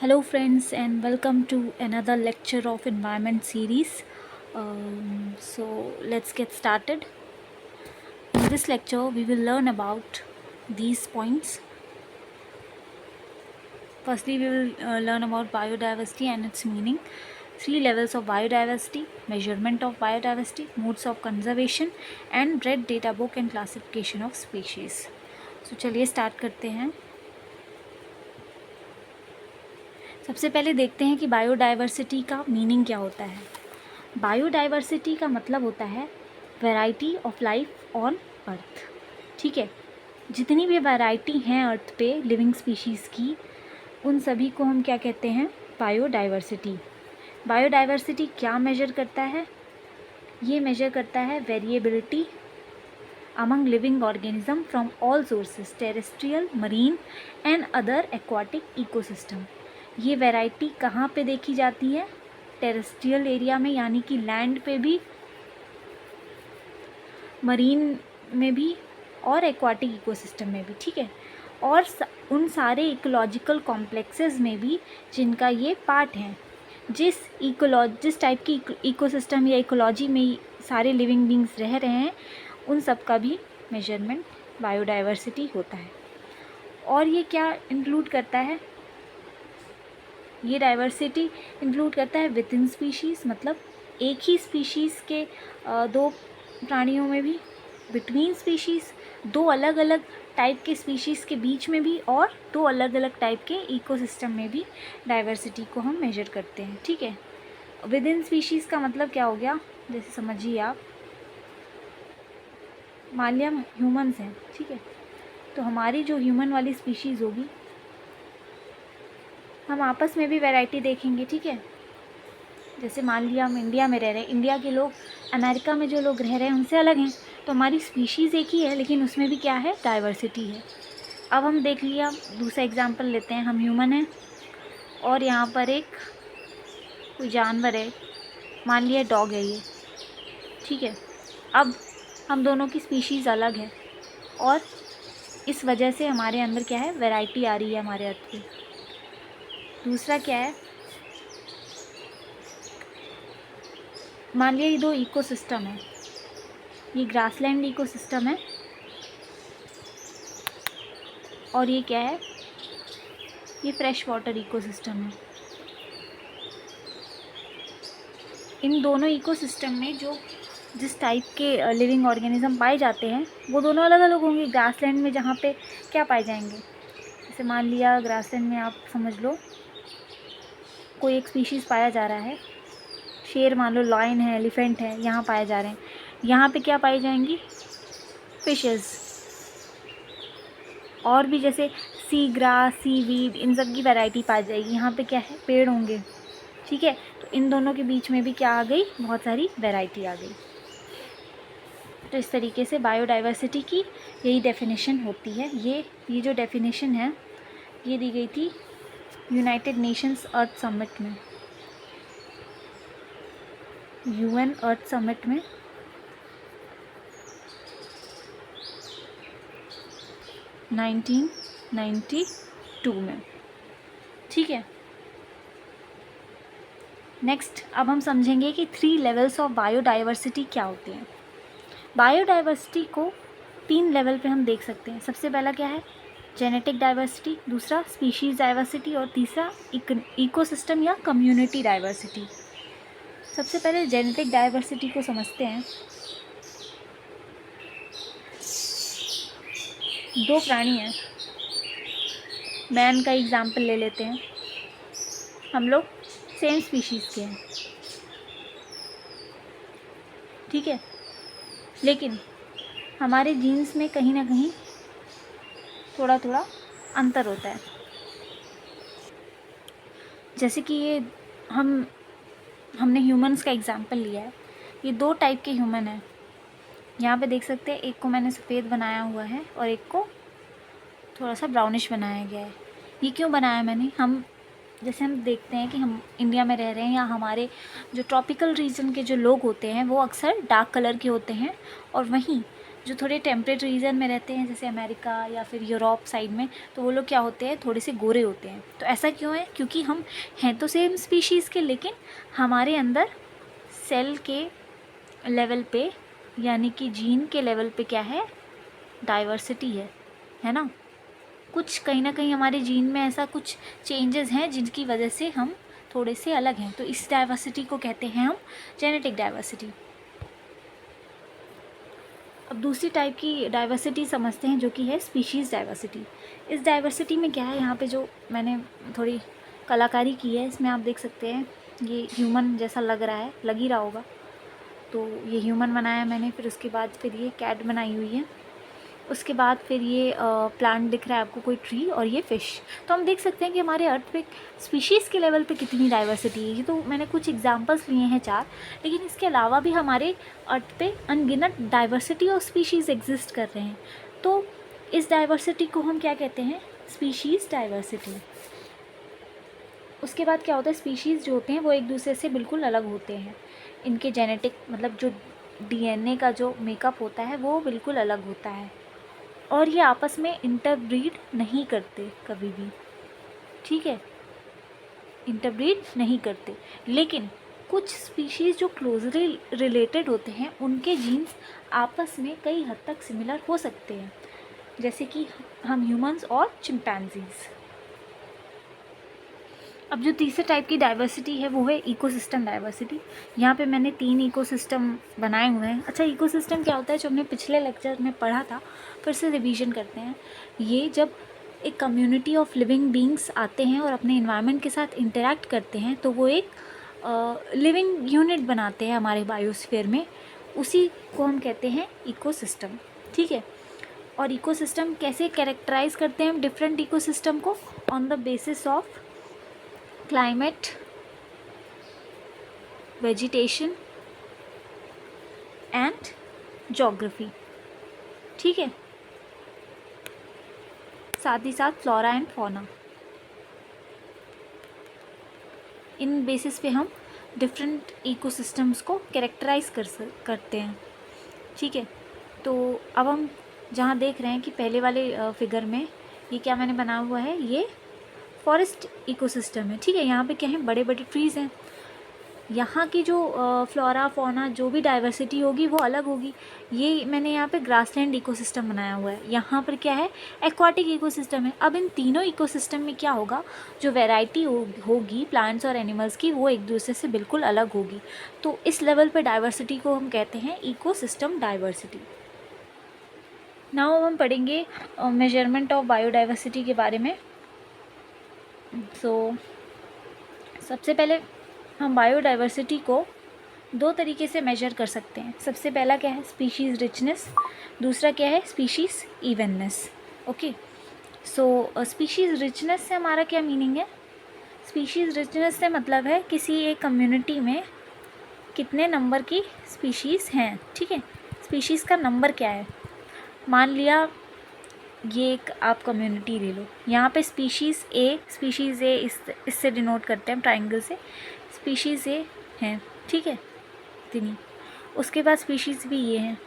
Hello friends and welcome to another lecture of environment series. So let's get started. In this lecture we will learn about these points. Firstly we will learn about biodiversity and its meaning, 3 levels of biodiversity, measurement of biodiversity, modes of conservation and red data book and classification of species. So चलिए start करते हैं. सबसे पहले देखते हैं कि biodiversity का meaning क्या होता है. बायोडाइवर्सिटी का मतलब होता है variety of life on earth. ठीक है, जितनी भी वैरायटी हैं अर्थ पे लिविंग स्पीशीज़ की, उन सभी को हम क्या कहते हैं, बायोडाइवर्सिटी. बायोडाइवर्सिटी क्या मेजर करता है? ये मेजर करता है variability among living organism from all sources, terrestrial, marine and other aquatic ecosystem. ये वैरायटी कहाँ पे देखी जाती है? टेरेस्ट्रियल एरिया में, यानी कि लैंड पे भी, मरीन में भी और एक्वाटिक इकोसिस्टम में भी. ठीक है, और उन सारे इकोलॉजिकल कॉम्प्लेक्सेस में भी जिनका ये पार्ट है. जिस टाइप की इकोसिस्टम या इकोलॉजी में सारे लिविंग बींग्स रह रहे हैं, उन सब का भी मेजरमेंट बायोडाइवर्सिटी होता है. और ये क्या इंक्लूड करता है? ये डाइवर्सिटी इंक्लूड करता है विद इन स्पीशीज़, मतलब एक ही स्पीशीज़ के दो प्राणियों में भी, बिटवीन स्पीशीज़, दो अलग अलग टाइप के स्पीशीज़ के बीच में भी, और दो अलग अलग टाइप के इकोसिस्टम में भी डाइवर्सिटी को हम मेजर करते हैं. ठीक है, विद इन स्पीशीज़ का मतलब क्या हो गया? जैसे समझिए आप, मान लिया हम ह्यूमन्स हैं. ठीक है, तो हमारी जो ह्यूमन वाली स्पीशीज़ होगी, हम आपस में भी वैरायटी देखेंगे. ठीक है, जैसे मान लिया हम इंडिया में रह रहे हैं, इंडिया के लोग अमेरिका में जो लोग रह रहे हैं उनसे अलग हैं, तो हमारी स्पीशीज़ एक ही है, लेकिन उसमें भी क्या है, डाइवर्सिटी है. अब हम देख लिया, दूसरा एग्जांपल लेते हैं. हम ह्यूमन हैं और यहाँ पर एक कोई जानवर है, मान लिया डॉग है ये. ठीक है, अब हम दोनों की स्पीशीज़ अलग है और इस वजह से हमारे अंदर क्या है, वैरायटी आ रही है हमारे अर्थ पे. दूसरा क्या है, मान लिया ये दो इकोसिस्टम है, ये ग्रासलैंड इकोसिस्टम है और ये क्या है, ये फ्रेश वाटर इकोसिस्टम है. इन दोनों इकोसिस्टम में जो जिस टाइप के लिविंग ऑर्गेनिज्म पाए जाते हैं वो दोनों अलग अलग होंगे. ग्रासलैंड में जहाँ पे क्या पाए जाएंगे, जैसे मान लिया ग्रासलैंड में आप समझ लो कोई एक स्पीशीज़ पाया जा रहा है, शेर मान लो, लायन है, एलिफेंट है, यहाँ पाए जा रहे हैं. यहाँ पे क्या पाई जाएंगी, फिशेस. और भी जैसे सी ग्रास, सी वीड, इन सब की वैरायटी पाई जाएगी. यहाँ पे क्या है, पेड़ होंगे. ठीक है, तो इन दोनों के बीच में भी क्या आ गई, बहुत सारी वैरायटी आ गई. तो इस तरीके से बायोडाइवर्सिटी की यही डेफिनेशन होती है. ये जो डेफिनेशन है ये दी गई थी यूनाइटेड नेशंस अर्थ समिट में, यूएन अर्थ समिट में 1992 में. ठीक है, नेक्स्ट अब हम समझेंगे कि 3 लेवल्स ऑफ बायोडाइवर्सिटी क्या होते हैं. बायोडाइवर्सिटी को 3 लेवल पे हम देख सकते हैं. सबसे पहला क्या है, जेनेटिक डाइवर्सिटी, दूसरा स्पीशीज़ डाइवर्सिटी और तीसरा इकोसिस्टम या कम्युनिटी डाइवर्सिटी. सबसे पहले जेनेटिक डाइवर्सिटी को समझते हैं. दो प्राणी हैं, मैन का एग्जाम्पल ले लेते हैं. हम लोग सेम स्पीशीज़ के हैं. ठीक है, लेकिन हमारे जीन्स में कहीं ना कहीं थोड़ा थोड़ा अंतर होता है. जैसे कि ये हमने ह्यूमंस का एग्जाम्पल लिया है. ये दो टाइप के ह्यूमन हैं. यहाँ पे देख सकते हैं, एक को मैंने सफ़ेद बनाया हुआ है और एक को थोड़ा सा ब्राउनिश बनाया गया है. ये क्यों बनाया मैंने, जैसे हम देखते हैं कि हम इंडिया में रह रहे हैं या हमारे जो ट्रॉपिकल रीजन के जो लोग होते हैं वो अक्सर डार्क कलर के होते हैं, और वहीं जो थोड़े टेम्परेट रीजन में रहते हैं जैसे अमेरिका या फिर यूरोप साइड में, तो वो लोग क्या होते हैं, थोड़े से गोरे होते हैं। तो ऐसा क्यों है? क्योंकि हम हैं तो सेम स्पीशीज़ के, लेकिन हमारे अंदर सेल के लेवल पे यानी कि जीन के लेवल पे क्या है, डाइवर्सिटी है ना। कुछ कहीं ना कहीं हमारे जीन में ऐसा कुछ चेंजेस हैं जिनकी वजह से हम थोड़े से अलग हैं। तो इस डाइवर्सिटी को कहते हैं हम जेनेटिक डाइवर्सिटी। अब दूसरी टाइप की डाइवर्सिटी समझते हैं जो कि है स्पीशीज़ डाइवर्सिटी। इस डाइवर्सिटी में क्या है, यहाँ पे जो मैंने थोड़ी कलाकारी की है इसमें आप देख सकते हैं, ये ह्यूमन जैसा लग रहा है, लग ही रहा होगा। तो ये ह्यूमन बनाया मैंने, फिर उसके बाद फिर ये कैट बनाई हुई है, उसके बाद फिर ये प्लांट दिख रहा है आपको, कोई ट्री, और ये फ़िश। तो हम देख सकते हैं कि हमारे अर्थ पे स्पीशीज़ के लेवल पे कितनी डाइवर्सिटी है। तो मैंने कुछ एग्जांपल्स लिए हैं 4, लेकिन इसके अलावा भी हमारे अर्थ पे अनगिनत डाइवर्सिटी ऑफ स्पीशीज़ एग्जिस्ट कर रहे हैं। तो इस डाइवर्सिटी को हम क्या कहते हैं, स्पीशीज़ डाइवर्सिटी। उसके बाद क्या होता है, स्पीशीज़ जो होते हैं वो एक दूसरे से बिल्कुल अलग होते हैं। इनके जेनेटिक मतलब जो डीएनए का जो मेकअप होता है वो बिल्कुल अलग होता है, और ये आपस में इंटरब्रीड नहीं करते कभी भी, ठीक है, इंटरब्रीड नहीं करते। लेकिन कुछ स्पीशीज़ जो क्लोजली रिलेटेड होते हैं उनके जीन्स आपस में कई हद तक सिमिलर हो सकते हैं, जैसे कि हम ह्यूमंस और चिंपैंजीज। अब जो तीसरे टाइप की डाइवर्सिटी है वो है इकोसिस्टम डाइवर्सिटी। यहाँ पे मैंने 3 इकोसिस्टम बनाए हुए हैं। अच्छा, इकोसिस्टम क्या होता है, जो हमने पिछले लेक्चर में पढ़ा था, फिर से रिवीजन करते हैं। ये जब एक कम्युनिटी ऑफ लिविंग बींग्स आते हैं और अपने इन्वायरमेंट के साथ इंटरेक्ट करते हैं तो वो एक लिविंग यूनिट बनाते हैं हमारे बायोस्फीयर में, उसी को हम कहते हैं इकोसिस्टम, ठीक है। और इकोसिस्टम कैसे कैरेक्टराइज करते हैं हम डिफरेंट इकोसिस्टम को, on the basis of climate, vegetation and geography, ठीक है, साथ ही साथ flora and fauna. In basis पे हम डिफरेंट इकोसिस्टम्स को कैरेक्टराइज करते हैं, ठीक है। तो अब हम जहाँ देख रहे हैं कि पहले वाले फिगर में ये क्या मैंने बनाया हुआ है, ये फॉरेस्ट इकोसिस्टम है, ठीक है। यहाँ पे क्या है, बड़े बड़े ट्रीज़ हैं। यहाँ की जो फ्लोरा फौना जो भी डाइवर्सिटी होगी वो अलग होगी। ये मैंने यहाँ पे ग्रासलैंड इकोसिस्टम बनाया हुआ है। यहाँ पर क्या है, एक्वाटिक इकोसिस्टम है। अब इन तीनों इकोसिस्टम में क्या होगा, जो वैरायटी होगी प्लांट्स और एनिमल्स की वो एक दूसरे से बिल्कुल अलग होगी। तो इस लेवल पे डाइवर्सिटी को हम कहते हैं इकोसिस्टम डाइवर्सिटी। नाउ हम पढ़ेंगे मेजरमेंट ऑफ बायोडाइवर्सिटी के बारे में। सबसे पहले हम बायोडाइवर्सिटी को 2 तरीके से मेजर कर सकते हैं। सबसे पहला क्या है, स्पीशीज़ रिचनेस, दूसरा क्या है, स्पीशीज़ इवननेस। ओके, सो स्पीशीज़ रिचनेस से हमारा क्या मीनिंग है, स्पीशीज़ रिचनेस से मतलब है किसी एक कम्युनिटी में कितने नंबर की स्पीशीज़ हैं, ठीक है। स्पीशीज़ का नंबर क्या है, मान लिया ये एक आप कम्युनिटी ले लो, यहाँ पे स्पीशीज़ ए इससे डिनोट करते हैं ट्राइंगल से, स्पीशीज़ ए हैं, ठीक है, इतनी। उसके बाद स्पीशीज़ भी ये हैं,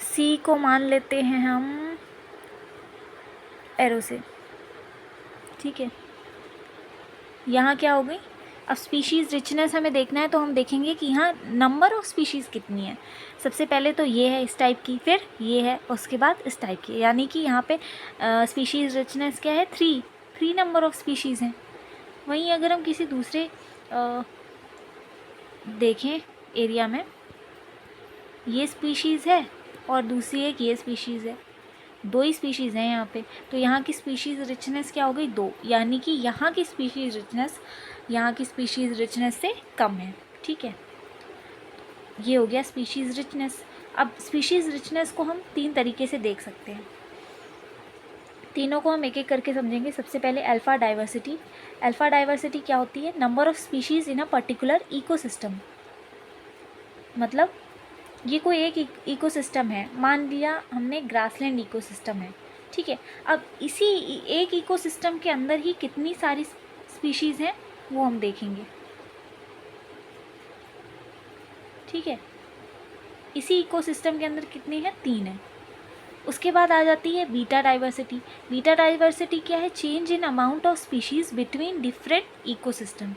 सी को मान लेते हैं हम एरो से, ठीक है। यहाँ क्या हो गई, अब स्पीशीज़ रिचनेस हमें देखना है तो हम देखेंगे कि यहाँ नंबर ऑफ़ स्पीशीज़ कितनी है। सबसे पहले तो ये है इस टाइप की, फिर ये है, उसके बाद इस टाइप की, यानी कि यहाँ पे स्पीशीज़ रिचनेस क्या है, 3 नंबर ऑफ़ स्पीशीज़ हैं। वहीं अगर हम किसी दूसरे देखें एरिया में, ये स्पीशीज़ है और दूसरी एक ये स्पीशीज़ है, 2 ही स्पीशीज़ हैं यहाँ पे, तो यहाँ की स्पीशीज़ रिचनेस क्या हो गई, 2, यानी कि यहाँ की स्पीशीज़ रिचनेस यहाँ की स्पीशीज़ रिचनेस से कम है, ठीक है। ये हो गया स्पीशीज़ रिचनेस। अब स्पीशीज़ रिचनेस को हम 3 तरीके से देख सकते हैं, तीनों को हम एक एक करके समझेंगे। सबसे पहले अल्फ़ा डाइवर्सिटी। अल्फ़ा डाइवर्सिटी क्या होती है, number of species in a particular ecosystem. मतलब ये कोई एक इकोसिस्टम है, मान लिया हमने ग्रासलैंड इकोसिस्टम है, ठीक है। अब इसी एक इकोसिस्टम के अंदर ही कितनी सारी स्पीशीज़ हैं वो हम देखेंगे, ठीक है। इसी इकोसिस्टम के अंदर कितनी है? 3 है। उसके बाद आ जाती है बीटा डाइवर्सिटी। बीटा डाइवर्सिटी क्या है? Change in amount of species between different ecosystem.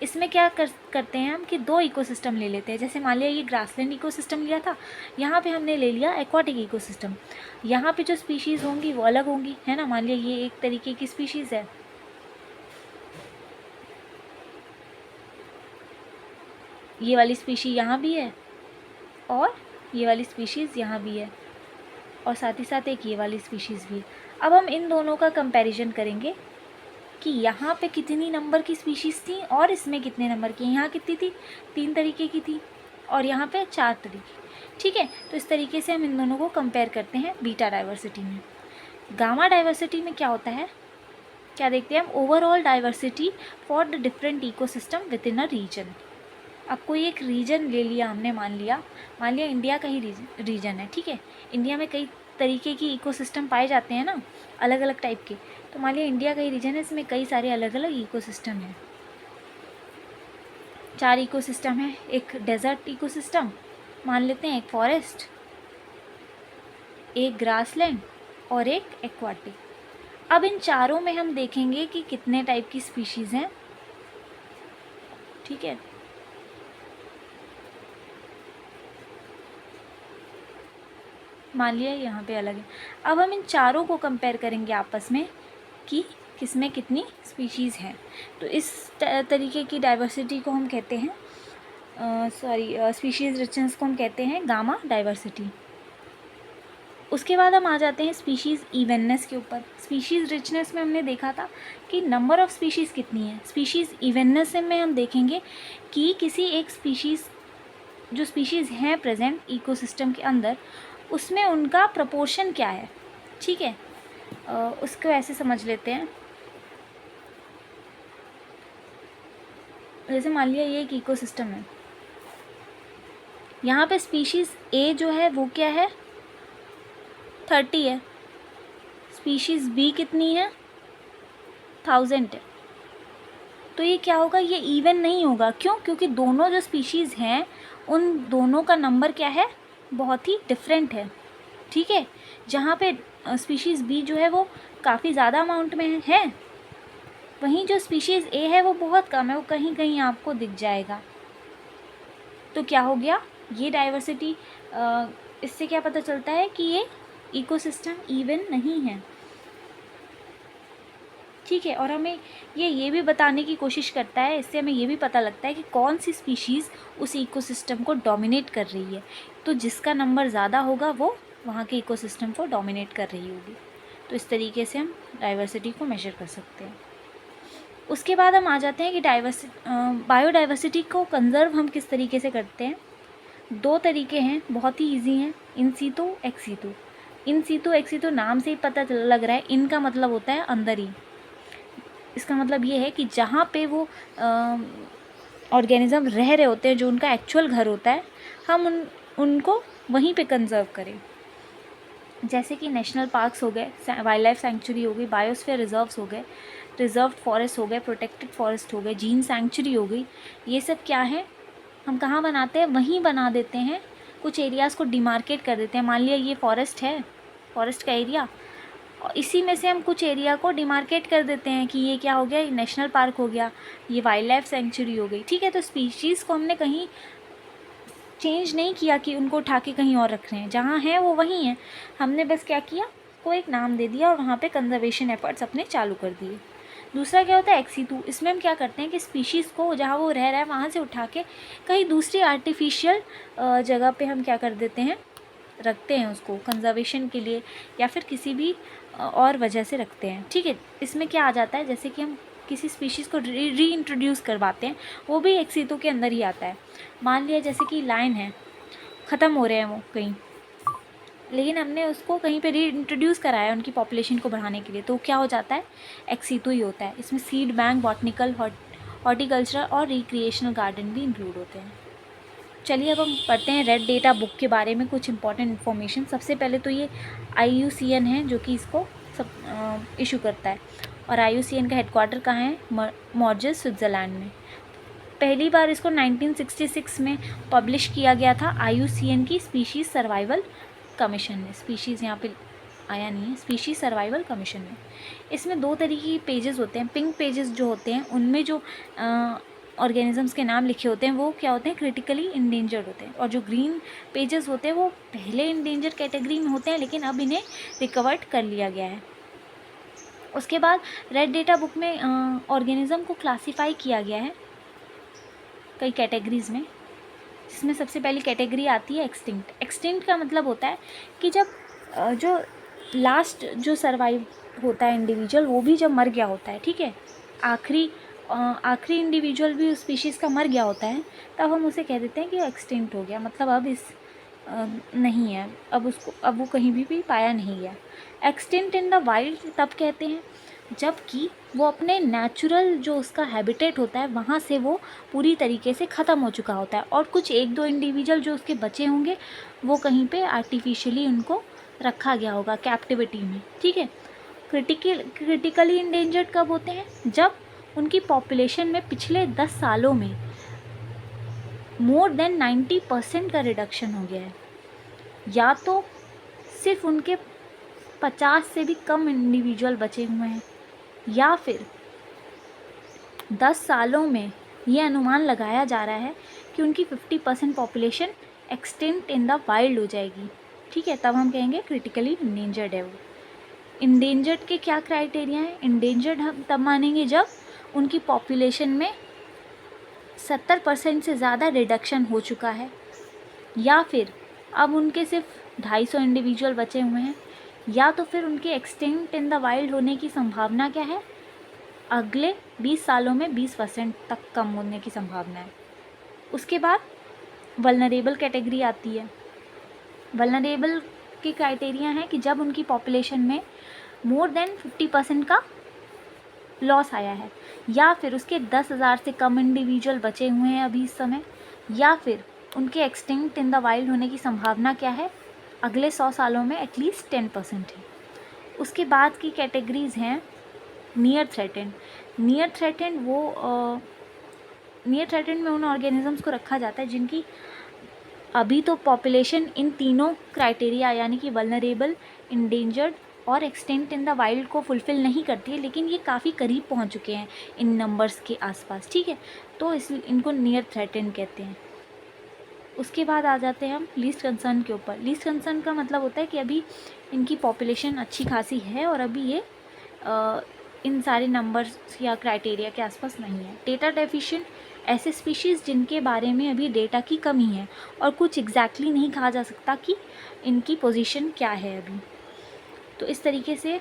इसमें क्या करते हैं हम कि 2 इकोसिस्टम ले लेते हैं। जैसे मान लिया ये ग्रासलैंड इकोसिस्टम लिया था, यहाँ पे हमने ले लिया एक्वाटिक इकोसिस्टम। यहाँ पे जो स्पीशीज़ होंगी वो अलग होंगी, है ना। मान लिया ये एक तरीके की स्पीशीज़ है, ये वाली स्पीशी यहाँ भी है और ये वाली स्पीशीज़ यहाँ भी है, और साथ ही साथ एक ये वाली स्पीशीज़ भी। अब हम इन दोनों का कंपैरिजन करेंगे कि यहाँ पे कितनी नंबर की स्पीशीज़ थी और इसमें कितने नंबर की। यहाँ कितनी थी? 3 तरीके की थी और यहाँ पे 4 तरीके। ठीक है, तो इस तरीके से हम इन दोनों को कंपेयर करते हैं बीटा डाइवर्सिटी में। गामा डाइवर्सिटी में क्या होता है, क्या देखते हैं हम? Overall diversity for the different ecosystem within a region. अब कोई एक रीजन ले लिया हमने, मान लिया इंडिया का ही रीजन है। ठीक है, इंडिया में कई तरीके की इकोसिस्टम पाए जाते हैं ना, अलग अलग टाइप के। तो मान लिया इंडिया का ही रीजन है, इसमें कई सारे अलग अलग इकोसिस्टम हैं। 4 इकोसिस्टम है। एक डेजर्ट इकोसिस्टम मान लेते हैं, एक फॉरेस्ट, एक ग्रासलैंड और एक एक्वाटिक। अब इन चारों में हम देखेंगे कि कितने टाइप की स्पीशीज़ हैं। ठीक है, मान लिया यहाँ पे अलग है। अब हम इन चारों को कंपेयर करेंगे आपस में कि किसमें कितनी स्पीशीज़ हैं। तो इस तरीके की डाइवर्सिटी को हम कहते हैं स्पीशीज़ रिचनेस को हम कहते हैं गामा डाइवर्सिटी। उसके बाद हम आ जाते हैं स्पीशीज़ इवननेस के ऊपर। स्पीशीज़ रिचनेस में हमने देखा था कि नंबर ऑफ़ स्पीशीज़ कितनी है। स्पीशीज़ इवननेस में हम देखेंगे कि किसी एक स्पीशीज़, जो स्पीशीज़ हैं प्रेजेंट इकोसिस्टम के अंदर, उसमें उनका प्रपोर्शन क्या है। ठीक है, उसको ऐसे समझ लेते हैं। जैसे मान लिया ये एक इकोसिस्टम है, यहाँ पे स्पीशीज़ ए जो है वो क्या है? 30 है। स्पीशीज़ बी कितनी है? 1000 है। तो ये क्या होगा? ये इवन नहीं होगा। क्यों? क्योंकि दोनों जो स्पीशीज़ हैं उन दोनों का नंबर क्या है? बहुत ही डिफरेंट है। ठीक है, जहाँ पे स्पीशीज़ बी जो है वो काफ़ी ज़्यादा अमाउंट में है, वहीं जो स्पीशीज़ ए है वो बहुत कम है, वो कहीं कहीं आपको दिख जाएगा। तो क्या हो गया? ये डाइवर्सिटी, इससे क्या पता चलता है कि ये इकोसिस्टम इवन नहीं है। ठीक है, और हमें ये भी बताने की कोशिश करता है, इससे हमें ये भी पता लगता है कि कौन सी स्पीशीज़ उस इकोसिस्टम को डोमिनेट कर रही है। तो जिसका नंबर ज़्यादा होगा वो वहाँ के इकोसिस्टम को डोमिनेट कर रही होगी। तो इस तरीके से हम डाइवर्सिटी को मेजर कर सकते हैं। उसके बाद हम आ जाते हैं कि बायोडाइवर्सिटी को कंजर्व हम किस तरीके से करते हैं। 2 तरीके हैं, बहुत ही ईजी हैं, in situ ex situ. In situ ex situ नाम से ही पता लग रहा है, इनका मतलब होता है अंदर ही। इसका मतलब ये है कि जहाँ पे वो ऑर्गेनिज़म रह रहे होते हैं, जो उनका एक्चुअल घर होता है, हम उनको वहीं पे कंजर्व करें। जैसे कि नेशनल पार्क्स हो गए, वाइल्ड लाइफ सेंचुरी हो गई, बायोस्फीयर रिजर्व्स हो गए, रिजर्व्ड फॉरेस्ट हो गए, प्रोटेक्टेड फॉरेस्ट हो गए, जीन सेंचुरी हो गई। ये सब क्या है? हम कहाँ बनाते हैं? वहीं बना देते हैं। कुछ एरियाज़ को डिमार्केट कर देते हैं। मान लिया ये फॉरेस्ट है, फॉरेस्ट का एरिया, और इसी में से हम कुछ एरिया को डिमार्केट कर देते हैं कि ये क्या हो गया? ये नेशनल पार्क हो गया, ये वाइल्ड लाइफ सेंचुरी हो गई। ठीक है, तो स्पीशीज़ को हमने कहीं चेंज नहीं किया कि उनको उठा के कहीं और रख रहे हैं, जहाँ हैं वो वहीं हैं। हमने बस क्या किया? को एक नाम दे दिया और वहाँ पे कंजर्वेशन एफर्ट्स अपने चालू कर दिए। दूसरा क्या होता है? एक्सीटू। इसमें हम क्या करते हैं कि स्पीशीज़ को जहाँ वो रह रहा है वहाँ से उठा के कहीं दूसरी आर्टिफिशियल जगह पे हम क्या कर देते हैं? रखते हैं उसको कंजर्वेशन के लिए, या फिर किसी भी और वजह से रखते हैं। ठीक है, इसमें क्या आ जाता है? जैसे कि हम किसी स्पीशीज़ को री इंट्रोड्यूस करवाते हैं, वो भी एक्सीटू के अंदर ही आता है। मान लिया जैसे कि लायन है, ख़त्म हो रहे हैं वो कहीं, लेकिन हमने उसको कहीं पे री इंट्रोड्यूस कराया उनकी पॉपुलेशन को बढ़ाने के लिए, तो क्या हो जाता है? एक्सीटू ही होता है। इसमें सीड बैंक, बॉटनिकल, हॉर्टिकल्चरल और रिक्रिएशनल गार्डन भी इंक्लूड होते हैं। चलिए अब हम पढ़ते हैं रेड डेटा बुक के बारे में कुछ इंपॉर्टेंट इन्फॉर्मेशन। सबसे पहले तो ये IUCN है जो कि इसको सब इशू करता है, और IUCN का हेडक्वार्टर कहाँ है? मॉर्जेस, स्विट्ज़रलैंड में। पहली बार इसको 1966 में पब्लिश किया गया था IUCN की स्पीशीज़ सर्वाइवल कमीशन ने। स्पीशीज़ यहाँ पे आया नहीं है, स्पीशीज़ सर्वाइवल कमीशन में। इसमें 2 तरीके के पेजेस होते हैं। पिंक पेजेस जो होते हैं उनमें जो ऑर्गेनिजम्स के नाम लिखे होते हैं वो क्या होते हैं, क्रिटिकली इंडेंजर्ड होते हैं। और जो ग्रीन पेजेस होते हैं वो पहले इंडेंजर कैटेगरी में होते हैं, लेकिन अब इन्हें रिकवर्ड कर लिया गया है। उसके बाद रेड डेटा बुक में ऑर्गेनिज्म को क्लासीफाई किया गया है कई कैटेगरीज़ में, जिसमें सबसे पहली कैटेगरी आती है एक्सटिंक्ट। एक्सटिंक्ट का मतलब होता है कि जब जो लास्ट जो सर्वाइव होता है इंडिविजुअल, वो भी जब मर गया होता है, ठीक है, आखिरी इंडिविजुअल भी उस स्पीशीज़ का मर गया होता है, तब हम उसे कह देते हैं कि एक्सटिंक्ट हो गया, मतलब अब इस नहीं है, अब वो कहीं भी पाया नहीं गया। एक्सटिंक्ट इन द वाइल्ड तब कहते हैं जबकि वो अपने नेचुरल जो उसका हैबिटेट होता है वहाँ से वो पूरी तरीके से ख़त्म हो चुका होता है, और कुछ 1-2 इंडिविजुअल जो उसके बचे होंगे वो कहीं पे आर्टिफिशियली उनको रखा गया होगा कैप्टिविटी में, ठीक है। क्रिटिकली इंडेंजर्ड कब होते हैं, जब उनकी पॉपुलेशन में पिछले 10 सालों में मोर देन 90% का रिडक्शन हो गया है, या तो सिर्फ उनके 50 से भी कम इंडिविजुअल बचे हुए हैं, या फिर 10 सालों में ये अनुमान लगाया जा रहा है कि उनकी 50% population extinct in the wild हो जाएगी, ठीक है, तब हम कहेंगे क्रिटिकली इंडेंजर्ड है वो। इंडेंजर्ड के क्या क्राइटेरिया हैं, इंडेंजर्ड हम तब मानेंगे जब उनकी पॉपुलेशन में 70% से ज़्यादा रिडक्शन हो चुका है, या फिर अब उनके सिर्फ 250 इंडिविजुअल बचे हुए हैं, या तो फिर उनके एक्सटिंक्ट इन द वाइल्ड होने की संभावना क्या है, अगले 20 सालों में 20% तक कम होने की संभावना है। उसके बाद वल्नरेबल कैटेगरी आती है। वल्नरेबल के क्राइटेरिया हैं कि जब उनकी पॉपुलेशन में मोर देन 50% का लॉस आया है, या फिर उसके 10,000 से कम इंडिविजुअल बचे हुए हैं अभी इस समय, या फिर उनके एक्सटिंक्ट इन द वाइल्ड होने की संभावना क्या है, अगले 100 सालों में एटलीस्ट 10% है। उसके बाद की कैटेगरीज़ हैं नियर थ्रेटेंड। नियर थ्रेटेंड में उन ऑर्गेनिजम्स को रखा जाता है जिनकी अभी तो पॉपुलेशन इन तीनों क्राइटेरिया यानी कि वल्नरेबल, इंडेंजर्ड और एक्सटिंक्ट इन द वाइल्ड को फुलफ़िल नहीं करती है, लेकिन ये काफ़ी करीब पहुंच चुके हैं इन नंबर्स के आसपास, ठीक है, तो इनको नियर थ्रेटेंड कहते हैं। उसके बाद आ जाते हैं हम लीस्ट कंसर्न के ऊपर। लीस्ट कंसर्न का मतलब होता है कि अभी इनकी पॉपुलेशन अच्छी खासी है और अभी ये इन सारे नंबर्स या क्राइटेरिया के आसपास नहीं है। डेटा डेफिशिएंट, ऐसे स्पीशीज़ जिनके बारे में अभी डेटा की कमी है और कुछ एग्जैक्टली नहीं कहा जा सकता कि इनकी पोजीशन क्या है अभी, तो इस तरीके से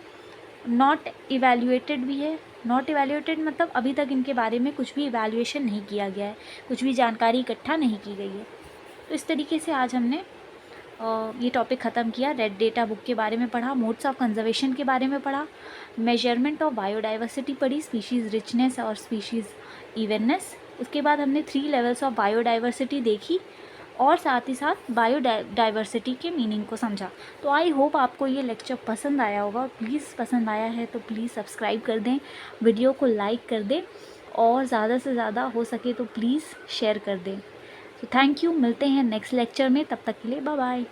नॉट इवैल्यूएटेड भी है। नॉट इवैल्यूएटेड मतलब अभी तक इनके बारे में कुछ भी इवैल्यूएशन नहीं किया गया है, कुछ भी जानकारी इकट्ठा नहीं की गई है। तो इस तरीके से आज हमने ये टॉपिक ख़त्म किया। रेड डेटा बुक के बारे में पढ़ा, मोड्स ऑफ कंजर्वेशन के बारे में पढ़ा, मेजरमेंट ऑफ बायोडाइवर्सिटी पढ़ी, स्पीशीज़ रिचनेस और स्पीशीज़ इवननेस। उसके बाद हमने 3 लेवल्स ऑफ बायोडाइवर्सिटी देखी और साथ ही साथ बायोडाइवर्सिटी के मीनिंग को समझा। तो आई होप आपको ये लेक्चर पसंद आया होगा। प्लीज़ पसंद आया है तो प्लीज़ सब्सक्राइब कर दें, वीडियो को लाइक कर दें और ज़्यादा से ज़्यादा हो सके तो प्लीज़ शेयर कर दें। तो थैंक यू, मिलते हैं नेक्स्ट लेक्चर में, तब तक के लिए बाय बाय।